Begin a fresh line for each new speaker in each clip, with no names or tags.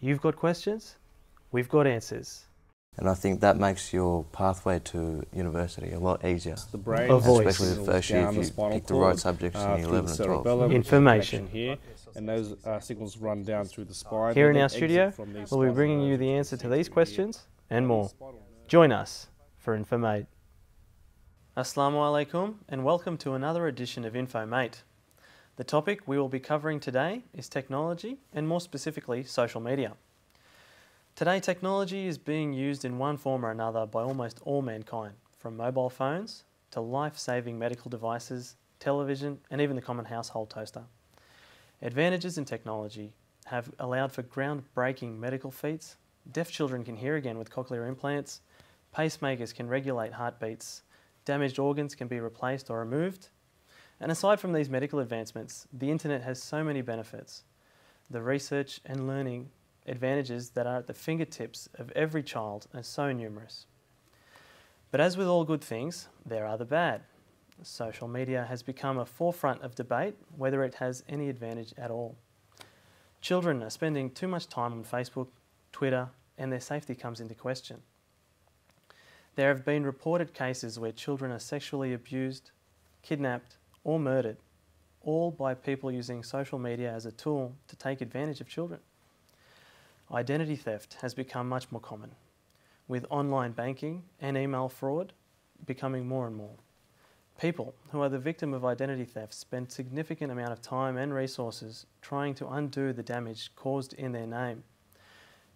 You've got questions, we've got answers.
And I think that makes your pathway to university a lot easier.
The brain,
especially the first year if you pick the right subjects in year 11 and 12.
Information.
Here, and those signals run down through the spine.
Here in our studio, we'll be bringing you the answer to these questions and more. Join us for Infomate. Assalamu alaikum and welcome to another edition of Infomate. The topic we will be covering today is technology and more specifically social media. Today technology is being used in one form or another by almost all mankind, from mobile phones to life-saving medical devices, television and even the common household toaster. Advantages in technology have allowed for groundbreaking medical feats. Deaf children can hear again with cochlear implants, pacemakers can regulate heartbeats, damaged organs can be replaced or removed. And aside from these medical advancements, the internet has so many benefits. The research and learning advantages that are at the fingertips of every child are so numerous. But as with all good things, there are the bad. Social media has become a forefront of debate whether it has any advantage at all. Children are spending too much time on Facebook, Twitter, and their safety comes into question. There have been reported cases where children are sexually abused, kidnapped, or murdered, all by people using social media as a tool to take advantage of children. Identity theft has become much more common, with online banking and email fraud becoming more and more. People who are the victim of identity theft spend significant amount of time and resources trying to undo the damage caused in their name.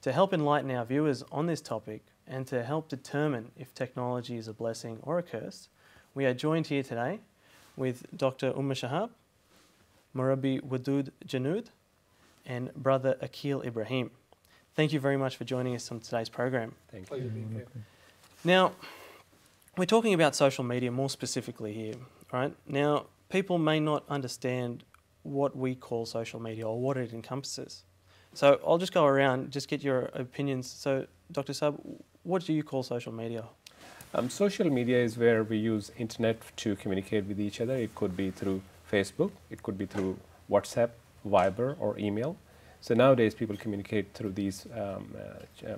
To help enlighten our viewers on this topic and to help determine if technology is a blessing or a curse, we are joined here today with Dr. Shahab, Murabi Wadud Janud, and Brother Akil Ibrahim. Thank you very much for joining us on today's program.
Thank you.
Now, we're talking about social media more specifically here, right? Now, people may not understand what we call social media or what it encompasses. So I'll just go around, just get your opinions. So, Dr. Sab, what do you call social media?
Social media is where we use internet to communicate with each other. It could be through Facebook, it could be through WhatsApp, Viber, or email. So nowadays people communicate through these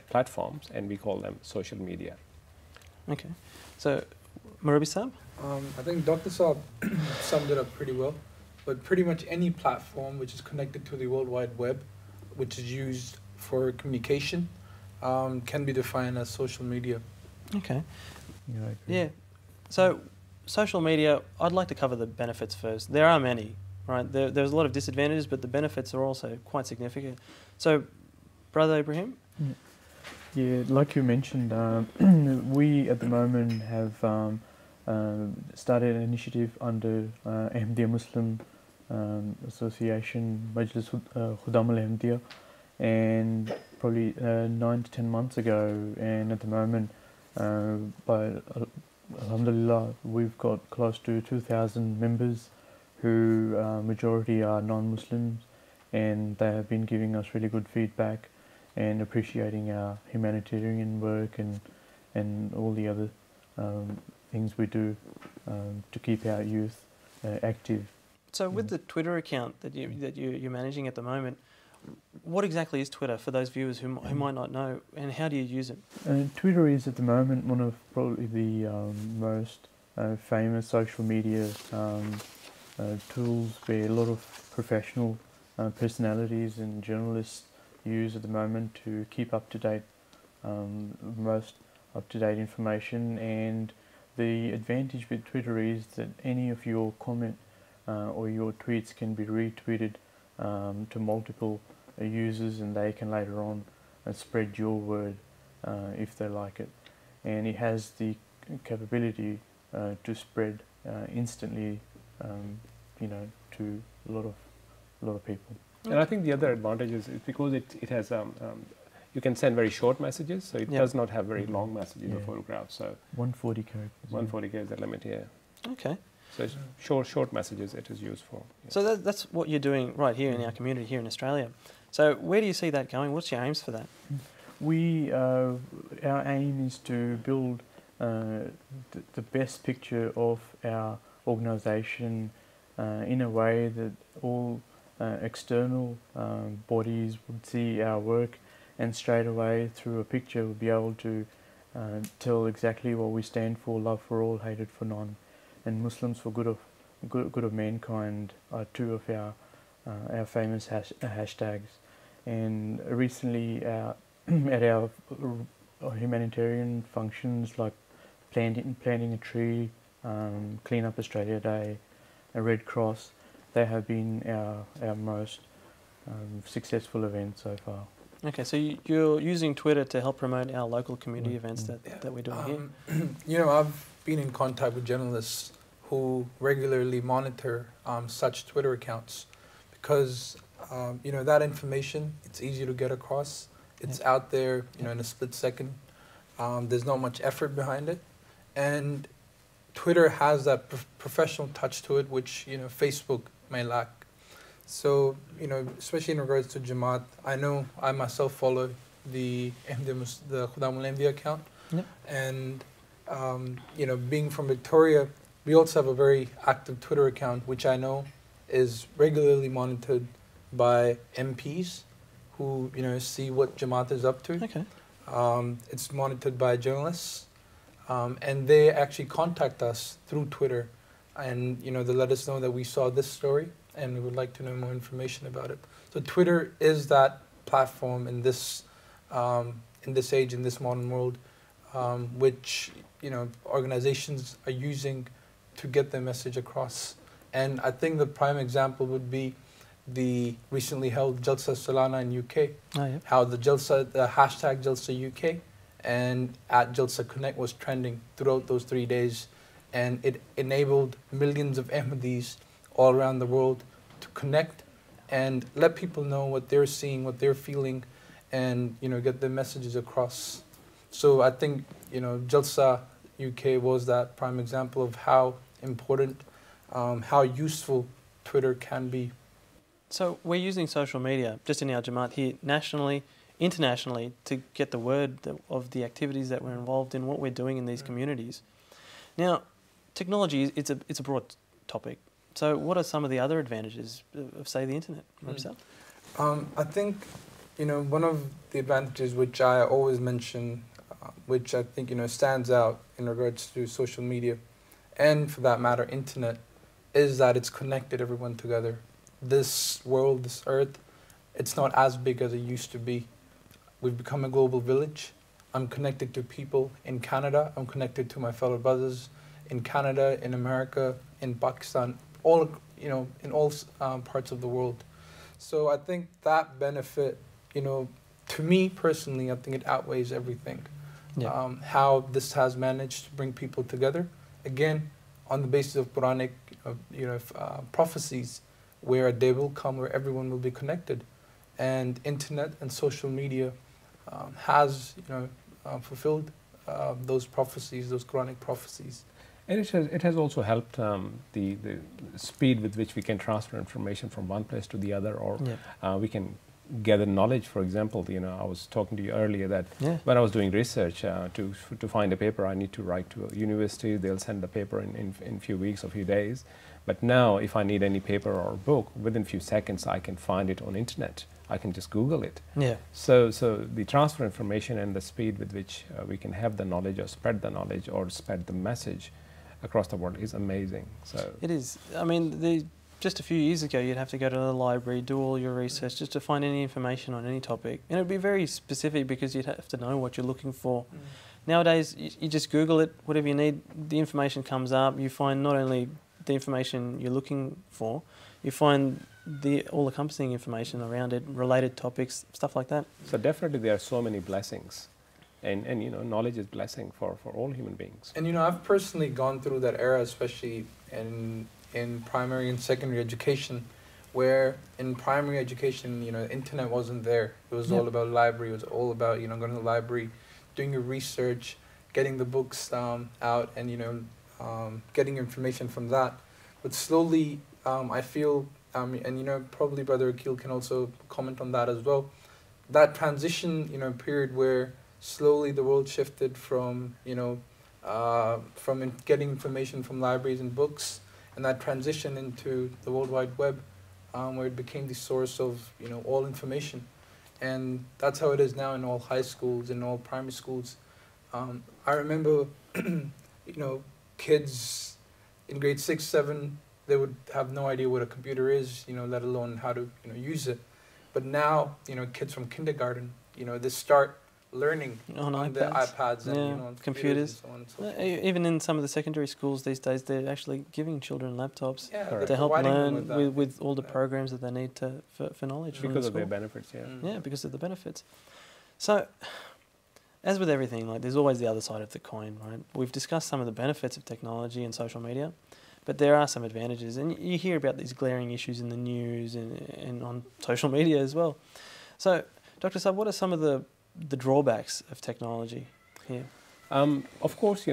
platforms and we call them social media.
Okay. So, Murabi Sab?
I think Dr. Saab summed it up pretty well, but pretty much any platform which is connected to the World Wide Web, which is used for communication, can be defined as social media.
Okay.
Yeah, I agree.
Yeah. So, social media, I'd like to cover the benefits first. There are many, right? There's a lot of disadvantages, but the benefits are also quite significant. So, Brother Ibrahim?
Yeah, like you mentioned, we at the moment have started an initiative under Ahmadiyya Muslim Association, Majlis Khudam al-Ahmadiyya, and probably 9 to 10 months ago, and at the moment, by Alhamdulillah, we've got close to 2,000 members who majority are non-Muslims, and they have been giving us really good feedback and appreciating our humanitarian work and all the other things we do to keep our youth active.
So with the Twitter account that you're managing at the moment, what exactly is Twitter for those viewers who might not know, and how do you use it?
Twitter is at the moment one of probably the most famous social media tools where a lot of professional personalities and journalists use at the moment to keep up to date, most up to date information. And the advantage with Twitter is that any of your comment or your tweets can be retweeted to multiple users, and they can later on spread your word if they like it. And it has the capability to spread instantly, to a lot of people.
And I think the other advantage is because it has you can send very short messages, so it does not have very long messages or photographs. So
140 characters.
140 characters is the limit here.
Okay.
So it's short messages it is used for. Yeah.
So that's what you're doing right here in our community here in Australia. So where do you see that going? What's your aims for that?
Our aim is to build the best picture of our organisation in a way that all external bodies would see our work and straight away through a picture we'll be able to tell exactly what we stand for: love for all, hatred for none, and Muslims for good of mankind are two of our famous hashtags. And recently at our humanitarian functions like planting a tree, Clean Up Australia Day, a Red Cross, they have been our most successful events so far.
Okay, so you're using Twitter to help promote our local community events that we're doing here?
You know, I've been in contact with journalists who regularly monitor such Twitter accounts because, you know, that information, it's easy to get across. It's out there, you know, in a split second. There's not much effort behind it. And Twitter has that professional touch to it, which, you know, Facebook may lack. So, you know, especially in regards to Jamaat, I know I myself follow the Khudamul Envy account.
Yep.
And, you know, being from Victoria, we also have a very active Twitter account, which I know is regularly monitored by MPs who, you know, see what Jamaat is up to.
Okay.
It's monitored by journalists. And they actually contact us through Twitter. And, you know, they let us know that we saw this story and we would like to know more information about it. So Twitter is that platform in this age, in this modern world, which, you know, organizations are using to get their message across. And I think the prime example would be the recently held Jalsa Salana in UK.
Oh, yeah.
How the hashtag Jalsa UK and at Jalsa Connect was trending throughout those 3 days. And it enabled millions of Ahmadis all around the world to connect and let people know what they're seeing, what they're feeling, and, you know, get their messages across. So I think, you know, Jalsa UK was that prime example of how important, how useful Twitter can be.
So we're using social media, just in our Jamaat here, nationally, internationally, to get the word of the activities that we're involved in, what we're doing in these communities. Now, technology, it's a broad topic. So what are some of the other advantages of, say, the internet?
I think, you know, one of the advantages which I always mention, which I think, you know, stands out in regards to social media, and for that matter, internet, is that it's connected everyone together. This world, this earth, it's not as big as it used to be. We've become a global village. I'm connected to people in Canada. I'm connected to my fellow brothers in Canada, in America, in Pakistan, all, you know, in all parts of the world. So I think that benefit, you know, to me personally, I think it outweighs everything.
Yeah.
How this has managed to bring people together, again, on the basis of Quranic, prophecies, where a day will come where everyone will be connected, and internet and social media has, you know, fulfilled those prophecies, those Quranic prophecies.
And it has also helped the speed with which we can transfer information from one place to the other, or we can gather knowledge. For example, you know, I was talking to you earlier that when I was doing research to find a paper, I need to write to a university. They'll send the paper in a few weeks or few days. But now, if I need any paper or book, within a few seconds, I can find it on internet. I can just Google it.
Yeah.
So the transfer information and the speed with which we can have the knowledge or spread the knowledge or spread the message across the world is amazing. So
it is. I mean, just a few years ago, you'd have to go to the library, do all your research just to find any information on any topic. And it would be very specific because you'd have to know what you're looking for. Nowadays, you just Google it, whatever you need, the information comes up. You find not only the information you're looking for, you find the all-encompassing information around it, related topics, stuff like that.
So definitely there are so many blessings. And you know, knowledge is blessing for all human beings.
And, you know, I've personally gone through that era, especially in primary and secondary education, where in primary education, you know, internet wasn't there. It was all about library. It was all about, you know, going to the library, doing your research, getting the books out, and, you know, getting information from that. But slowly, I feel, and, you know, probably Brother Akil can also comment on that as well, that transition, you know, period where slowly the world shifted from, you know, from getting information from libraries and books, and that transition into the World Wide Web, where it became the source of, you know, all information. And that's how it is now in all high schools, in all primary schools. I remember, kids in grade 6, 7, they would have no idea what a computer is, let alone how to, use it. But now, kids from kindergarten, they start learning on the iPads and on computers. And so on and so forth.
Even in some of the secondary schools these days, they're actually giving children laptops to help
providing
learn with all the programs that they need for knowledge.
Because of their benefits,
Yeah, because of the benefits. So, as with everything, like there's always the other side of the coin, right? We've discussed some of the benefits of technology and social media, but there are some advantages, and you hear about these glaring issues in the news and on social media as well. So, Dr. Saab, what are some of the drawbacks of technology here?
Of course,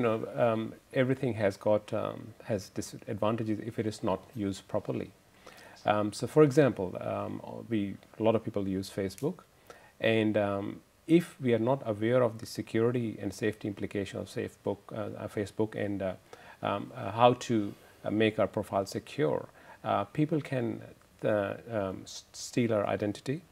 everything has got has disadvantages if it is not used properly. So, for example, a lot of people use Facebook, and if we are not aware of the security and safety implication of Facebook and how to make our profile secure, people can steal our identity.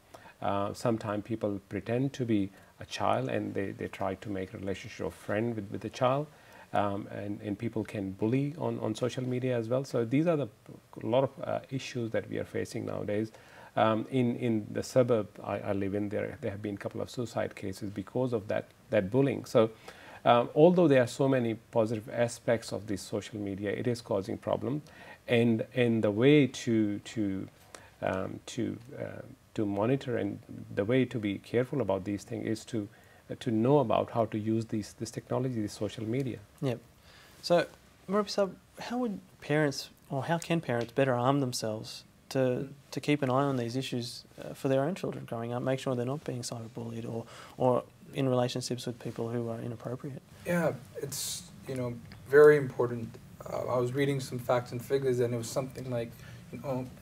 Sometimes people pretend to be a child and they try to make a relationship of friend with the child, and people can bully on social media as well. So these are a lot of issues that we are facing nowadays. In the suburb I live in, there have been a couple of suicide cases because of that bullying. So although there are so many positive aspects of this social media, it is causing problems, and the way to monitor and the way to be careful about these things is to know about how to use this technology, this social media.
Yep. So, Marissa, how can parents better arm themselves to keep an eye on these issues for their own children growing up, make sure they're not being cyberbullied or in relationships with people who are inappropriate?
Yeah, it's very important. I was reading some facts and figures, and it was something like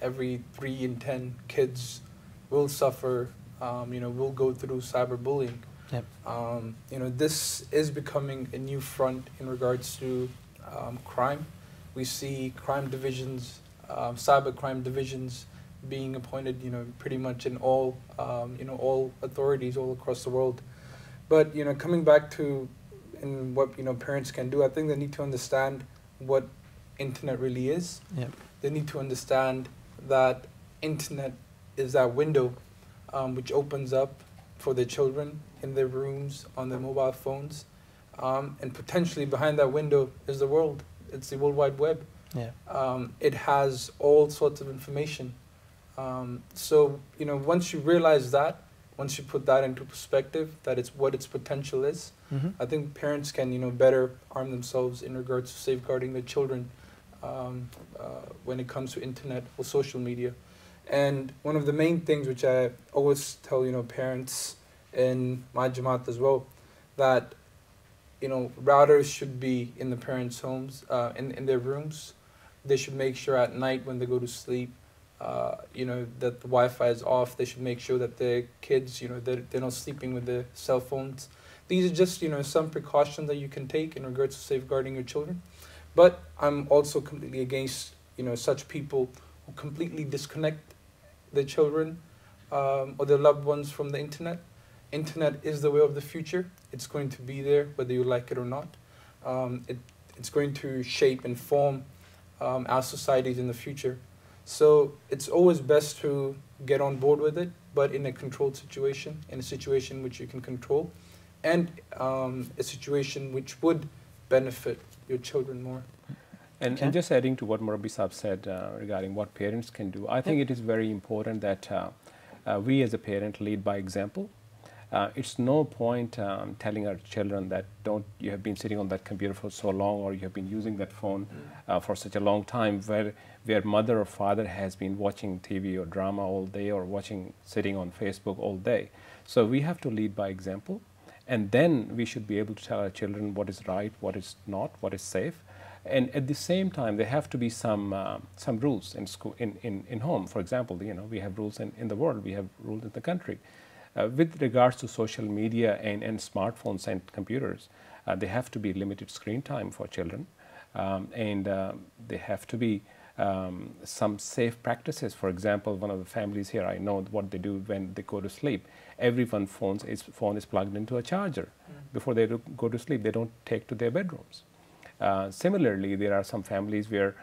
every 3 in 10 kids will suffer, will go through cyberbullying.
Yep.
This is becoming a new front in regards to crime. We see crime divisions, cyber crime divisions being appointed, pretty much in all, all authorities all across the world. But, coming back to what, parents can do, I think they need to understand what internet really is.
Yep.
They need to understand that internet is that window which opens up for their children in their rooms, on their mobile phones. And potentially behind that window is the world. It's the World Wide Web.
Yeah.
It has all sorts of information. So, once you realize that, once you put that into perspective, that it's what its potential is, I think parents can, better arm themselves in regards to safeguarding their children when it comes to internet or social media. And one of the main things which I always tell, parents in my Jamaat as well, that, routers should be in the parents' homes, in their rooms. They should make sure at night when they go to sleep, that the Wi-Fi is off. They should make sure that their kids, they're not sleeping with their cell phones. These are just, some precautions that you can take in regards to safeguarding your children. But I'm also completely against, such people who completely disconnect their children or their loved ones from the internet. Internet is the way of the future. It's going to be there whether you like it or not. It's going to shape and form our societies in the future. So it's always best to get on board with it, but in a controlled situation, in a situation which you can control, and a situation which would benefit your children more.
And just adding to what Murabbi Saab said regarding what parents can do, I think it is very important that we as a parent lead by example. It's no point telling our children that you have been sitting on that computer for so long, or you have been using that phone for such a long time, where mother or father has been watching TV or drama all day, or sitting on Facebook all day. So we have to lead by example, and then we should be able to tell our children what is right, what is not, what is safe. And at the same time, there have to be some rules in school, in home. For example, we have rules in the world, we have rules in the country. With regards to social media and smartphones and computers, they have to be limited screen time for children, and they have to be some safe practices. For example, one of the families here, I know what they do when they go to sleep. Everyone's phone is plugged into a charger. Before they go to sleep, they don't take to their bedrooms. Similarly, there are some families where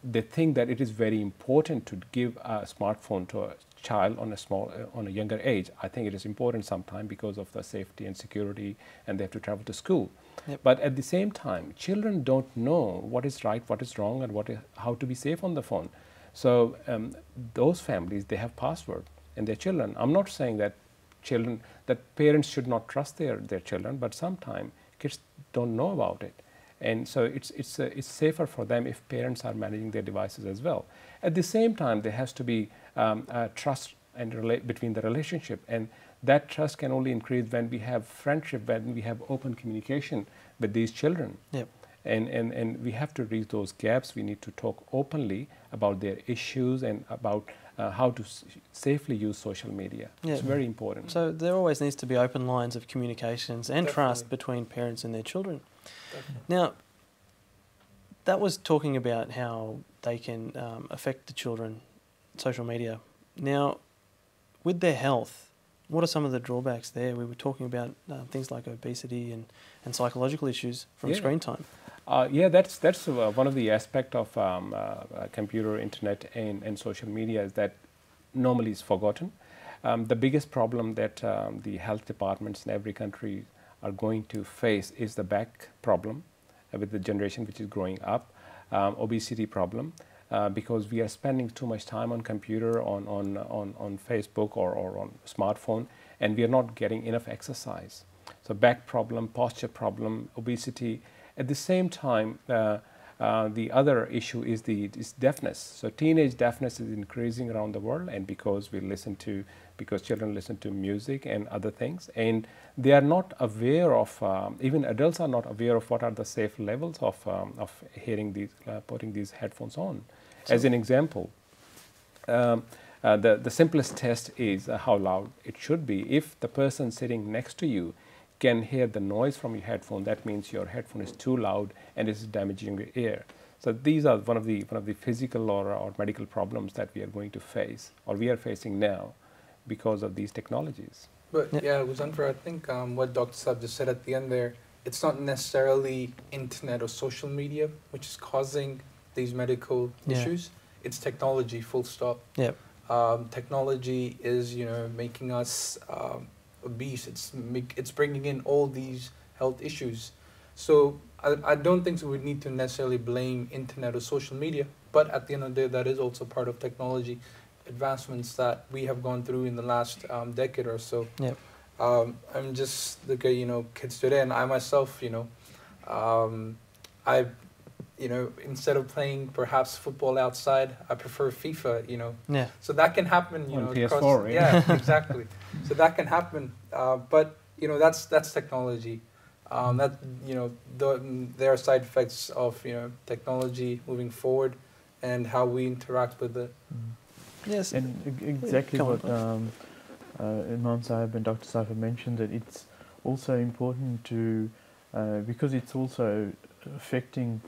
they think that it is very important to give a smartphone to a child on a younger age. I think it is important sometimes because of the safety and security, and they have to travel to school.
Yep.
But at the same time, children don't know what is right, what is wrong, and how to be safe on the phone. So those families, they have password in their children. I'm not saying that parents should not trust their children, but sometimes kids don't know about it. And so it's safer for them if parents are managing their devices as well. At the same time, there has to be trust and between the relationship, and that trust can only increase when we have friendship, when we have open communication with these children.
Yep.
And we have to reach those gaps. We need to talk openly about their issues and about how to safely use social media.
Yeah.
It's very important.
So there always needs to be open lines of communications and
Definitely.
trust between parents and their children.
Definitely.
Now, that was talking about how they can affect the children, social media. Now, with their health, what are some of the drawbacks there? We were talking about things like obesity and psychological issues from screen time.
Yeah, that's one of the aspects of computer, internet, and social media is that normally is forgotten. The biggest problem that the health departments in every country are going to face is the back problem with the generation which is growing up, obesity problem, because we are spending too much time on computer, on Facebook or on smartphone, and we are not getting enough exercise. So back problem, posture problem, obesity. At the same time, the other issue is deafness. So teenage deafness is increasing around the world, and because children listen to music and other things, and they are not aware of, even adults are not aware of what are the safe levels of hearing these, putting these headphones on. So, as an example, the simplest test is how loud it should be. If the person sitting next to you can hear the noise from your headphone, that means your headphone is too loud and is damaging your ear. So these are one of the physical or medical problems that we are going to face, or we are facing now, because of these technologies.
But yeah, it was unfair. I think what Dr. Saab just said at the end there, it's not necessarily internet or social media which is causing these medical issues. It's technology, full stop.
Yep.
Technology is, making us obese. It's bringing in all these health issues. So I don't think so we need to necessarily blame internet or social media, but at the end of the day, that is also part of technology advancements that we have gone through in the last decade or so.
Yep.
I'm just look at kids today, and I myself, instead of playing perhaps football outside, I prefer FIFA.
Yeah.
So that can happen.
On
across,
PS4,
yeah, exactly. So that can happen, but that's technology. There are side effects of technology moving forward, and how we interact with it.
Yes.
And exactly what Imam Sahib and Dr. Saib mentioned, that it's also important to, because it's also affecting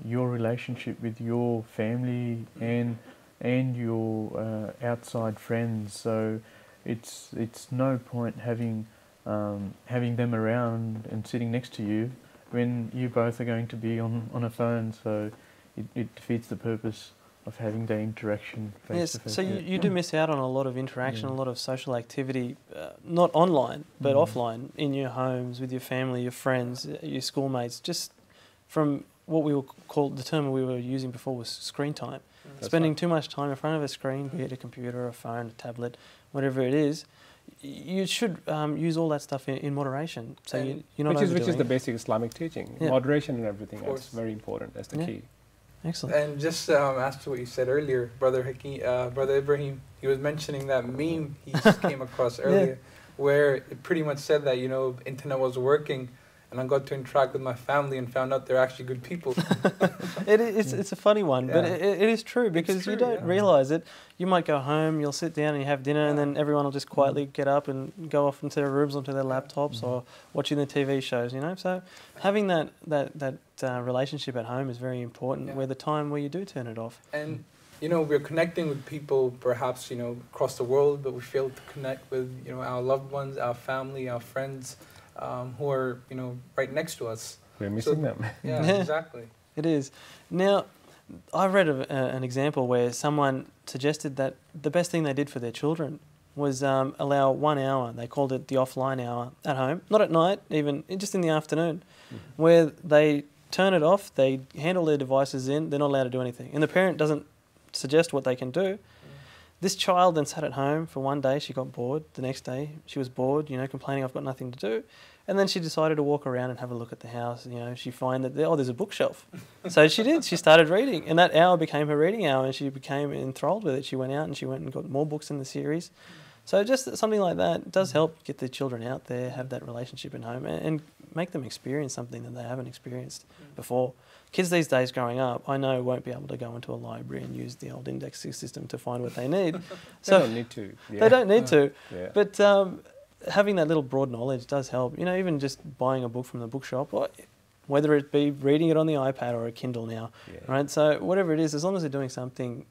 your relationship with your family and your outside friends. So it's no point having them around and sitting next to you when you both are going to be on a phone. So it defeats the purpose of having the interaction face to face.
So you do miss out on a lot of interaction, a lot of social activity, not online, but offline, in your homes, with your family, your friends, your schoolmates, just from what we will call, the term we were using before was screen time. Spending too much time in front of a screen, be it a computer, a phone, a tablet, whatever it is, you should use all that stuff in moderation. So you're not overdoing
which is the
it.
basic Islamic teaching.
Yeah.
Moderation and everything else, very important. That's the key.
Excellent.
And just as to what you said earlier, Brother Ibrahim, he was mentioning that meme he just came across earlier, where it pretty much said that internet was working, and I got to interact with my family and found out they're actually good people.
It's a funny one, but
Yeah.
it is true because
true,
you don't
yeah.
realise it. You might go home, you'll sit down and you have dinner, and then everyone will just quietly get up and go off into their rooms, onto their laptops, or watching the TV shows. You know, so having that relationship at home is very important.
Yeah.
Where the time where you do turn it off.
And you know, we're connecting with people perhaps, you know, across the world, but we fail to connect with, you know, our loved ones, our family, our friends, who are, you know, right next to us.
We're missing them.
Yeah,
Yeah.
exactly.
It is. Now, I read an example where someone suggested that the best thing they did for their children was allow 1 hour, they called it the offline hour, at home, not at night, even just in the afternoon, where they turn it off, they hand all their devices in, they're not allowed to do anything. And the parent doesn't suggest what they can do. This child then sat at home for one day, she got bored. The next day she was bored, you know, complaining, I've got nothing to do. And then she decided to walk around and have a look at the house. You know, she find that, there's a bookshelf. So she did, she started reading. And that hour became her reading hour and she became enthralled with it. She went out and she went and got more books in the series. So just something like that does help get the children out there, have that relationship at home and make them experience something that they haven't experienced before. Kids these days growing up, I know, won't be able to go into a library and use the old indexing system to find what they need.
They don't need to. Yeah.
They don't need to.
Yeah.
But having that little broad knowledge does help. You know, even just buying a book from the bookshop, or whether it be reading it on the iPad or a Kindle now, right? So whatever it is, as long as they're doing something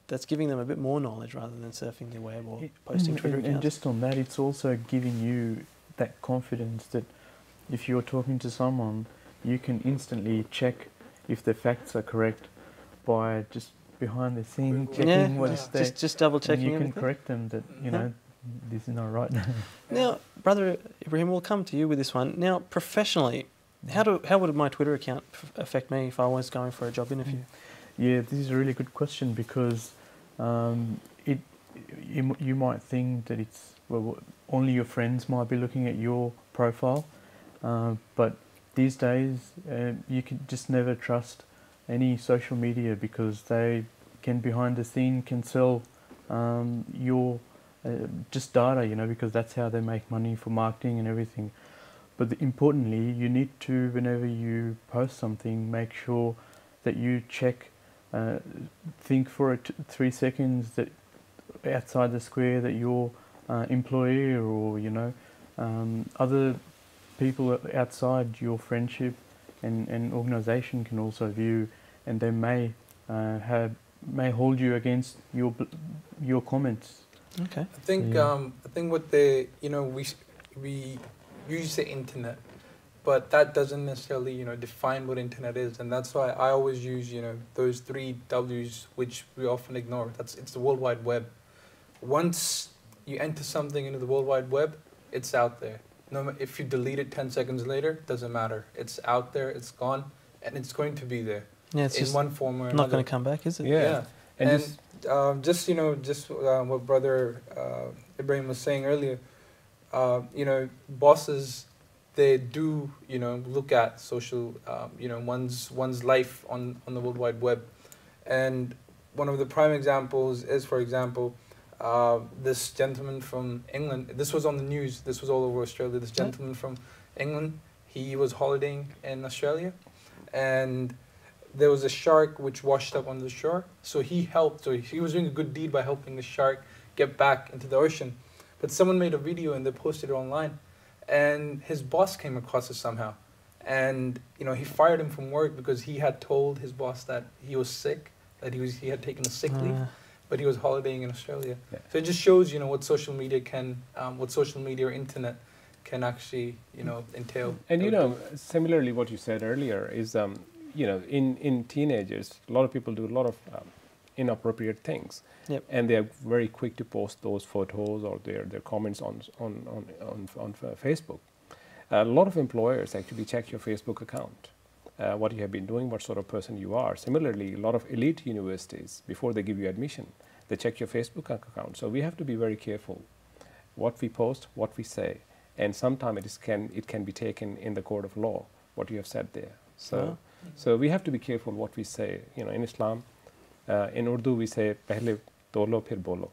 that's giving them a bit more knowledge rather than surfing the web or posting Twitter accounts.
And just on that, it's also giving you that confidence that if you're talking to someone, you can instantly check if the facts are correct by just behind the scene checking what is there.
Just double checking
and you
everything.
can correct them that, you know, this is not right.
Now, Brother Ibrahim, we'll come to you with this one. Now, professionally, how would my Twitter account affect me if I was going for a job interview?
Yeah, this is a really good question because you might think that it's, well, only your friends might be looking at your profile, but these days you can just never trust any social media because they can behind the scene can sell your just data, you know, because that's how they make money for marketing and everything. But importantly, you need to, whenever you post something, make sure that you check, think for 3 seconds that outside the square that your employer or, you know, other people outside your friendship and organisation can also view, and they may hold you against your comments.
Okay.
I think what they, you know, we use the internet, but that doesn't necessarily, you know, define what internet is, and that's why I always use, you know, those 3 W's which we often ignore. It's the World Wide Web. Once you enter something into the World Wide Web, it's out there. No, if you delete it 10 seconds later, doesn't matter. It's out there, it's gone, and it's going to be there.
Yeah, it's
in
just
one form or another.
not going to come back, is it?
Yeah.
And
just what Brother Ibrahim was saying earlier, you know, bosses, they do, you know, look at social, you know, one's life on the World Wide Web. And one of the prime examples is, for example, this gentleman from England. This was on the news. This was all over Australia. This gentleman from England, he was holidaying in Australia, and there was a shark which washed up on the shore. So he helped. So he was doing a good deed by helping the shark get back into the ocean. But someone made a video and they posted it online, and his boss came across it somehow, and you know, he fired him from work because he had told his boss that he was sick, that he had taken a sick leave, but he was holidaying in Australia. Yeah. So it just shows, you know, what social media or internet can actually, you know, entail.
And you know, similarly, what you said earlier is, you know, in teenagers, a lot of people do a lot of inappropriate things, and they are very quick to post those photos or their comments on Facebook. A lot of employers actually check your Facebook account, what you have been doing, what sort of person you are. Similarly, a lot of elite universities, before they give you admission, they check your Facebook account. So we have to be very careful what we post, what we say, and sometimes it can be taken in the court of law, what you have said there. So we have to be careful what we say. You know, in Islam, in Urdu we say, "Pehle tolo, phir bolo."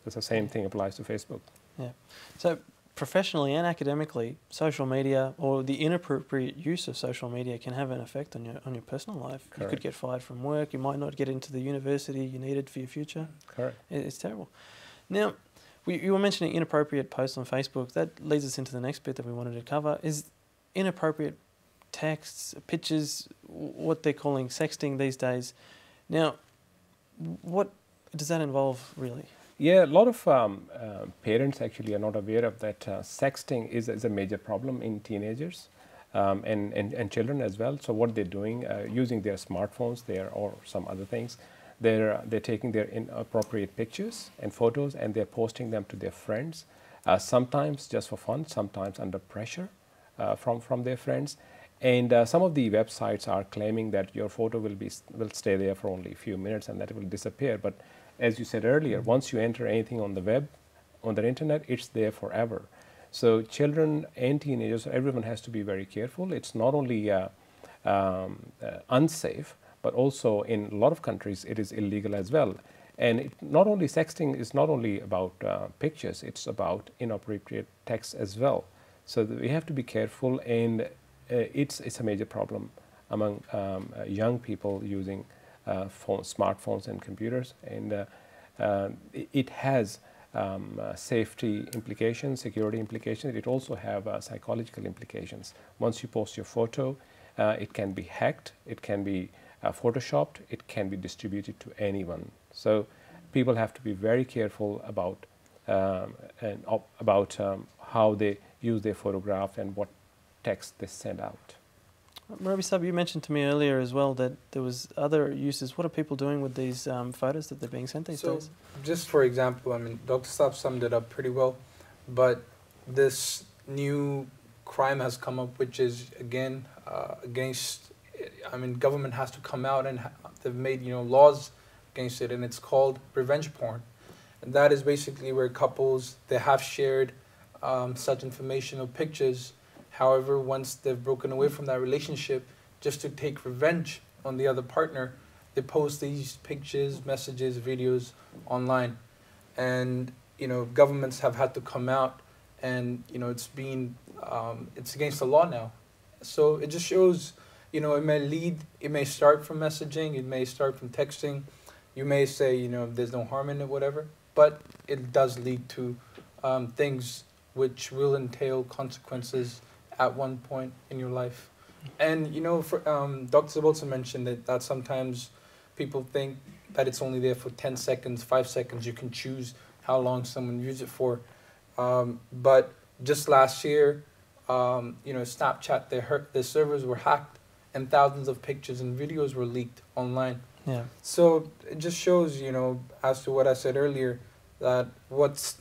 It's the same thing applies to Facebook.
Yeah. So professionally and academically, social media or the inappropriate use of social media can have an effect on your personal life.
Correct.
You could get fired from work. You might not get into the university you needed for your future.
Correct.
It's terrible. Now, you were mentioning inappropriate posts on Facebook. That leads us into the next bit that we wanted to cover, is inappropriate texts, pictures, what they're calling sexting these days. Now, what does that involve really?
Yeah, a lot of parents actually are not aware of that. Sexting is a major problem in teenagers and children as well. So what they're doing, using their smartphones or some other things, they're taking their inappropriate pictures and photos and they're posting them to their friends, sometimes just for fun, sometimes under pressure from their friends. And some of the websites are claiming that your photo will stay there for only a few minutes and that it will disappear. But as you said earlier, once you enter anything on the web, on the internet, it's there forever. So children and teenagers, everyone has to be very careful. It's not only unsafe, but also in a lot of countries it is illegal as well. And not only sexting is not only about pictures, it's about inappropriate texts as well. So we have to be careful, and it's a major problem among young people using smartphones and computers, and it has safety implications, security implications. It also have psychological implications. Once you post your photo, it can be hacked, it can be photoshopped, it can be distributed to anyone. So people have to be very careful about how they use their photograph and what text they send out.
Rabbi Sab, you mentioned to me earlier as well that there was other uses. What are people doing with these photos that they're being sent these days?
Just for example, I mean, Dr. Sab summed it up pretty well, but this new crime has come up, which is, again, against, I mean, government has to come out and they've made, laws against it, and it's called revenge porn. And that is basically where couples, they have shared such information or pictures. However, once they've broken away from that relationship, just to take revenge on the other partner, they post these pictures, messages, videos online. And, governments have had to come out and, it's against the law now. So it just shows, it may start from messaging, it may start from texting. You may say, there's no harm in it, whatever, but it does lead to things which will entail consequences at one point in your life. And Dr. Sab also mentioned that sometimes people think that it's only there for 10 seconds, 5 seconds. You can choose how long someone uses it for. But just last year, Snapchat, their servers were hacked and thousands of pictures and videos were leaked online.
Yeah.
So it just shows, as to what I said earlier, that once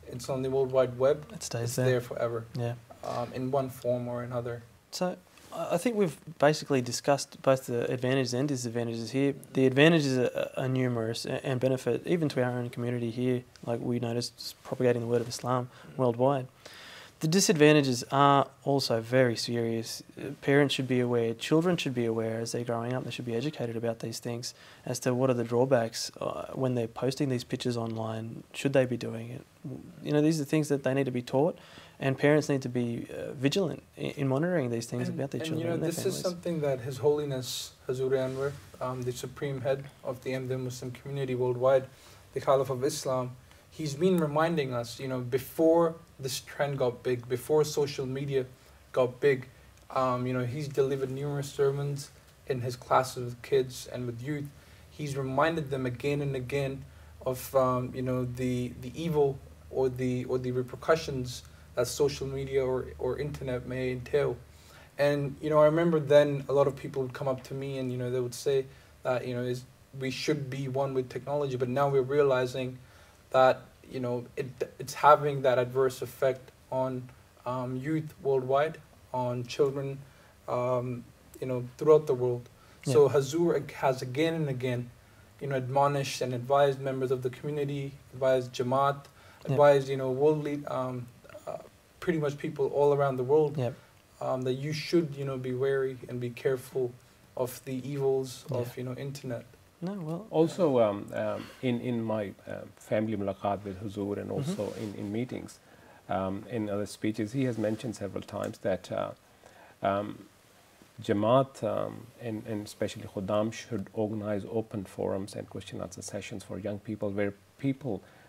it's on the World Wide Web,
it's
there forever.
Yeah.
In one form or another.
So I think we've basically discussed both the advantages and disadvantages here. The advantages are numerous and benefit even to our own community here, like we noticed, propagating the word of Islam worldwide. The disadvantages are also very serious. Parents should be aware, children should be aware as they're growing up. They should be educated about these things as to what are the drawbacks when they're posting these pictures online. Should they be doing it? These are things that they need to be taught, and parents need to be vigilant in monitoring these things about their children and their
this
families.
is something that His Holiness Hazur Anwar, the Supreme Head of the Ahmadi Muslim community worldwide, the Caliph of Islam, he's been reminding us, before this trend got big, before social media got big, he's delivered numerous sermons in his classes with kids and with youth. He's reminded them again and again of, the evil or the repercussions that social media or internet may entail. And, I remember then a lot of people would come up to me and, they would say that, we should be one with technology, but now we're realizing that it's having that adverse effect on youth worldwide, on children throughout the world. Yeah. So Hazur has again and again admonished and advised members of the community, advised Jamaat, advised worldly pretty much people all around the world, that you should be wary and be careful of the evils of internet.
No, well.
Also, in my family mulaqat with Huzur and also in meetings, in other speeches, he has mentioned several times that Jamaat and especially Khuddam should organize open forums and question answer sessions for young people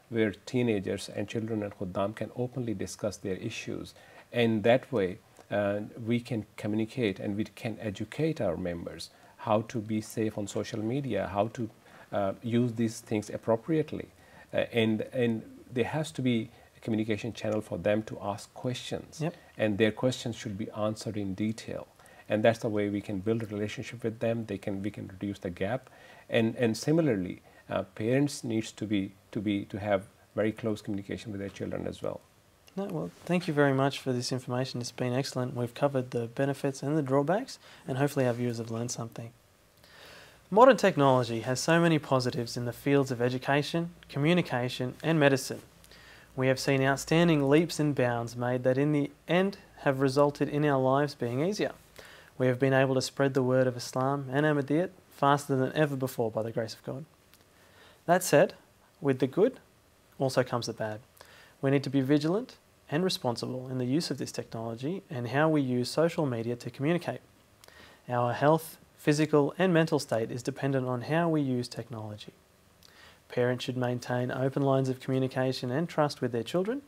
where teenagers and children and Khuddam can openly discuss their issues. And that way we can communicate and we can educate our members how to be safe on social media, how to use these things appropriately. And there has to be a communication channel for them to ask questions.
Yep.
And their questions should be answered in detail. And that's the way we can build a relationship with them. We can reduce the gap. And similarly, parents needs to have very close communication with their children as well.
No, well, thank you very much for this information. It's been excellent. We've covered the benefits and the drawbacks, and hopefully our viewers have learned something. Modern technology has so many positives in the fields of education, communication, and medicine. We have seen outstanding leaps and bounds made that in the end have resulted in our lives being easier. We have been able to spread the word of Islam and Ahmadiyyat faster than ever before by the grace of God. That said, with the good also comes the bad. We need to be vigilant and responsible in the use of this technology and how we use social media to communicate. Our health, physical and mental state is dependent on how we use technology. Parents should maintain open lines of communication and trust with their children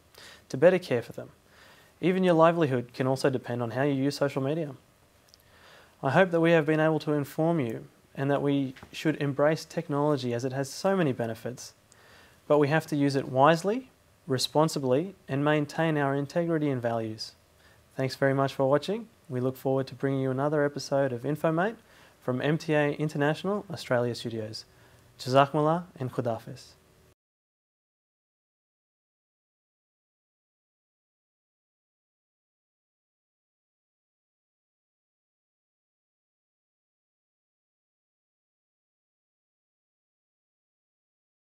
to better care for them. Even your livelihood can also depend on how you use social media. I hope that we have been able to inform you and that we should embrace technology as it has so many benefits, but we have to use it wisely, responsibly, and maintain our integrity and values. Thanks very much for watching. We look forward to bringing you another episode of InfoMate from MTA International Australia Studios. Jazakumullah and Khudafis.